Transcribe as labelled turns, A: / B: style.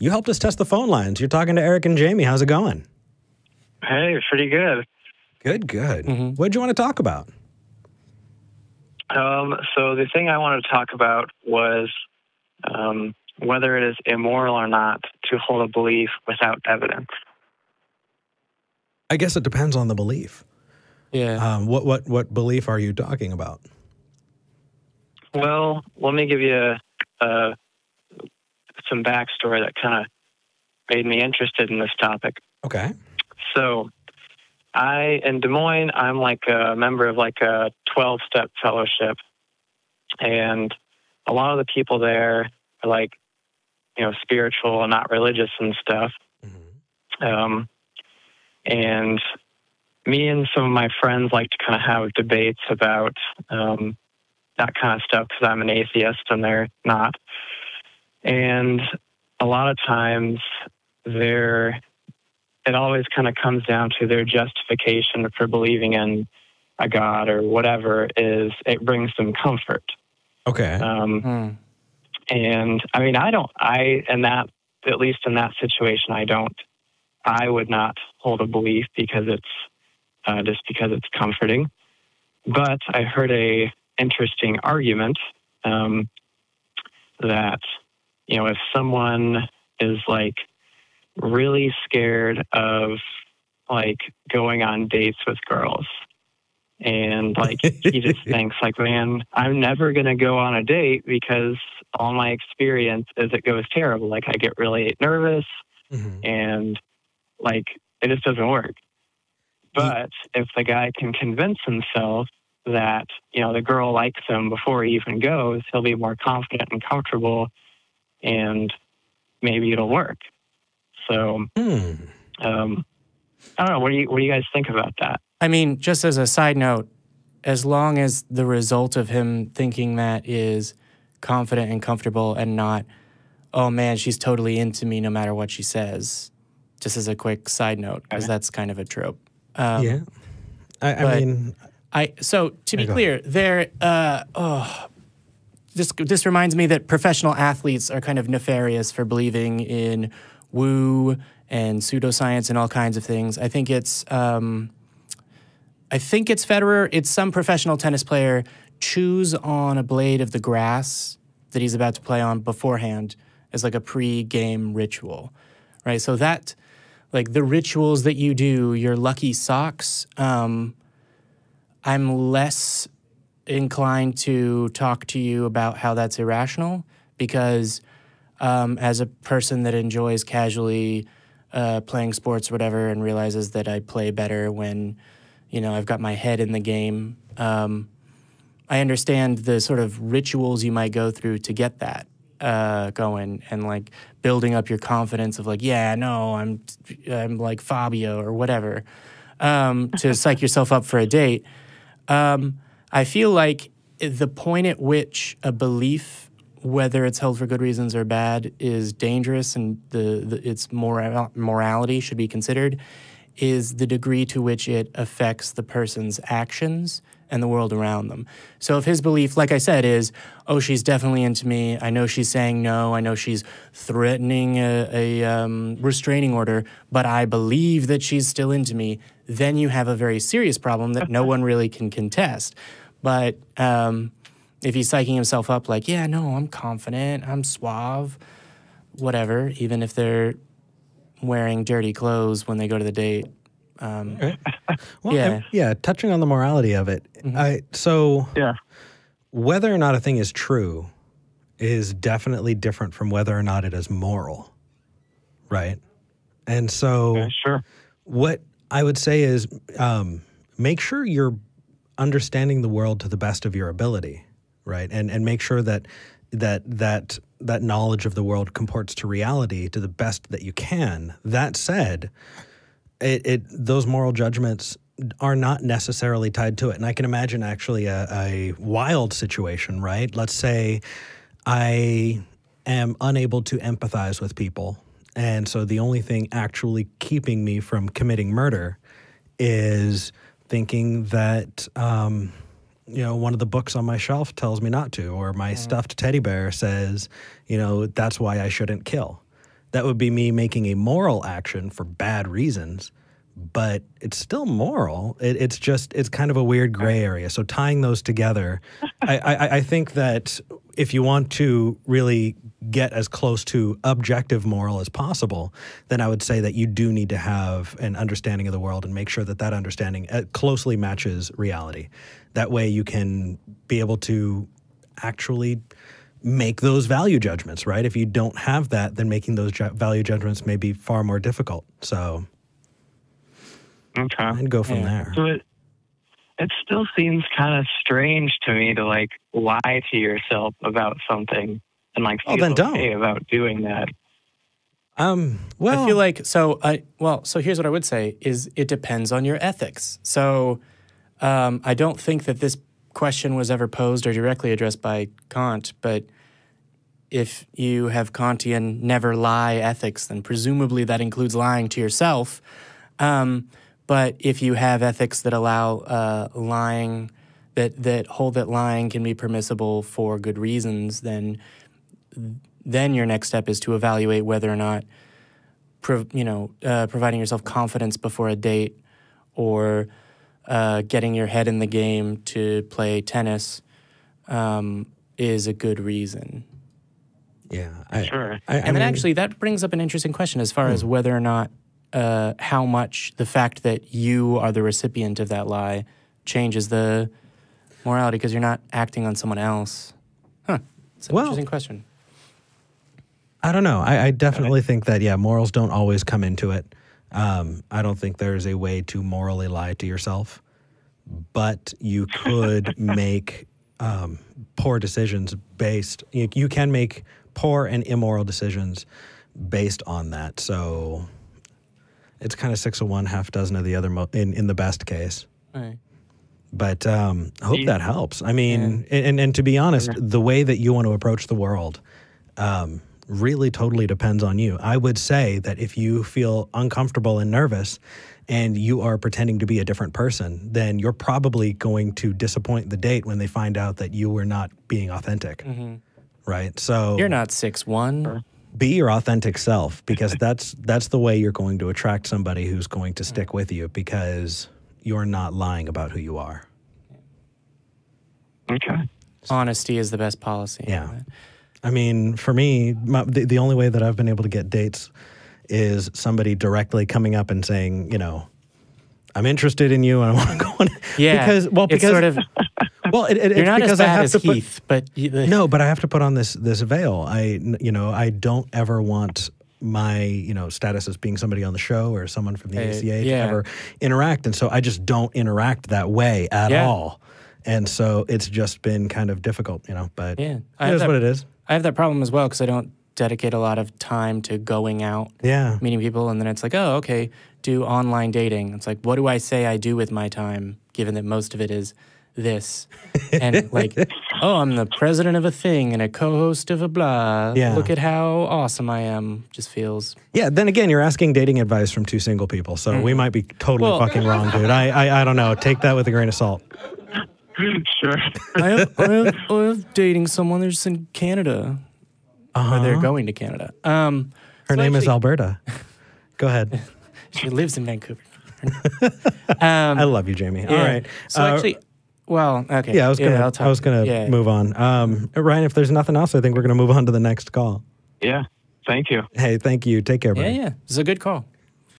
A: You helped us test the phone lines. You're talking to Eric and Jamie. How's it going?
B: Hey, pretty good.
A: Good, good. What did you want to talk about?
B: So the thing I wanted to talk about was whether it is immoral or not to hold a belief without evidence.
A: I guess it depends on the belief.
C: Yeah.
A: What belief are you talking about?
B: Well, let me give you some backstory that kind of made me interested in this topic.
A: Okay.
B: So in Des Moines, I'm like a member of like a 12-step fellowship. And a lot of the people there are like, spiritual and not religious and stuff. And me and some of my friends like to kind of have debates about that kind of stuff because I'm an atheist and they're not. And a lot of times it always kind of comes down to their justification for believing in a God or whatever it brings them comfort.
A: Okay.
B: And I mean, at least in that situation, I would not hold a belief because it's comforting. But I heard a interesting argument that, if someone is like really scared of like going on dates with girls and like he just thinks like, man, I'm never going to go on a date because all my experience is it goes terrible. Like I get really nervous and like it just doesn't work. But if the guy can convince himself that, the girl likes him before he even goes, he'll be more confident and comfortable and maybe it'll work. So, I don't know. What do you guys think about that?
C: I mean, just as a side note, as long as the result of him thinking that is confident and comfortable and not, oh man, she's totally into me no matter what she says, just as a quick side note, because that's kind of a trope.
A: Yeah.
C: So to be clear, this reminds me that professional athletes are kind of nefarious for believing in woo and pseudoscience and all kinds of things. I think it's Federer. It's some professional tennis player chews on a blade of the grass that he's about to play on beforehand as like a pre-game ritual, right? So that, like the rituals that you do, your lucky socks, I'm less inclined to talk to you about how that's irrational because as a person that enjoys casually playing sports or whatever and realizes that I play better when, I've got my head in the game, I understand the sort of rituals you might go through to get that going and like building up your confidence of like, yeah, no, I'm like Fabio or whatever, to psych yourself up for a date. I feel like the point at which a belief, whether it's held for good reasons or bad, is dangerous and its morality should be considered is the degree to which it affects the person's actions and the world around them. So if his belief, like I said, is, oh, she's definitely into me, I know she's saying no, I know she's threatening a restraining order, but I believe that she's still into me, then you have a very serious problem that no one really can contest. But if he's psyching himself up like, yeah, no, I'm confident, I'm suave, whatever, even if they're wearing dirty clothes when they go to the date.
A: Touching on the morality of it. Whether or not a thing is true is definitely different from whether or not it is moral, right? And so what I would say is make sure you're understanding the world to the best of your ability, right? And make sure that knowledge of the world comports to reality to the best that you can. That said, those moral judgments are not necessarily tied to it. And I can imagine actually a wild situation, right? Let's say I am unable to empathize with people. And so the only thing actually keeping me from committing murder is thinking that, one of the books on my shelf tells me not to, or my stuffed teddy bear says, that's why I shouldn't kill. That would be me making a moral action for bad reasons, but it's still moral. It's kind of a weird gray area. So tying those together, I think that if you want to really get as close to objective moral as possible, then I would say that you do need to have an understanding of the world and make sure that that understanding closely matches reality. That way you can be able to actually make those value judgments, right? If you don't have that, then making those value judgments may be far more difficult. So I'd go from there.
B: So it still seems kind of strange to me to like lie to yourself about something and like feel okay about doing that.
C: Well, I feel like so here's what I would say is it depends on your ethics. So I don't think that this question was ever posed or directly addressed by Kant, but if you have Kantian never lie ethics, then presumably that includes lying to yourself. But if you have ethics that allow lying, that hold that lying can be permissible for good reasons, then your next step is to evaluate whether or not, providing yourself confidence before a date or getting your head in the game to play tennis is a good reason.
A: Yeah,
B: sure.
C: And then actually that brings up an interesting question as far as whether or not how much the fact that you are the recipient of that lie changes the morality because you're not acting on someone else. It's an interesting question.
A: I don't know. I definitely think that, morals don't always come into it. I don't think there's a way to morally lie to yourself, but you could make poor decisions based, you can make poor and immoral decisions based on that. So it's kind of 6 of one, half dozen of the other in the best case.
C: Right.
A: But I hope that helps. I mean, and to be honest, the way that you want to approach the world really totally depends on you. I would say that if you feel uncomfortable and nervous and you are pretending to be a different person, then you're probably going to disappoint the date when they find out that you were not being authentic. Right? So
C: you're not 6'1".
A: Be your authentic self, because that's the way you're going to attract somebody who's going to stick with you, because you're not lying about who you are.
B: Okay.
C: Honesty is the best policy.
A: Yeah. I mean, for me, the only way that I've been able to get dates is somebody directly coming up and saying, I'm interested in you and I want to go on.
C: Yeah.
A: Because
C: it's sort of...
A: Well,
C: you're
A: it's
C: not
A: because
C: as bad
A: I have
C: as
A: to put,
C: Heath, but
A: no, but I have to put on this veil. I don't ever want my status as being somebody on the show or someone from the ACA to ever interact, and so I just don't interact that way at all. And so it's just been kind of difficult, But it is what it is.
C: I have that problem as well because I don't dedicate a lot of time to going out, meeting people, and then it's like, oh, okay, do online dating. It's like, what do I say I do with my time, given that most of it is this, and like, oh, I'm the president of a thing and a co-host of a blah.
A: Yeah.
C: Look at how awesome I am. Just feels.
A: Yeah. Then again, you're asking dating advice from two single people, so we might be totally fucking wrong, dude. I don't know. Take that with a grain of salt.
B: Sure.
C: I have dating someone. They're just in Canada. Or they're going to Canada.
A: Her name is Alberta. Go ahead.
C: She lives in Vancouver.
A: I love you, Jamie. All right.
C: So actually. Well, okay.
A: Yeah, I was gonna move on. Ryan, if there's nothing else, I think we're gonna move on to the next call.
B: Yeah. Thank you.
A: Hey, thank you. Take care, buddy.
C: Yeah. It's a good call.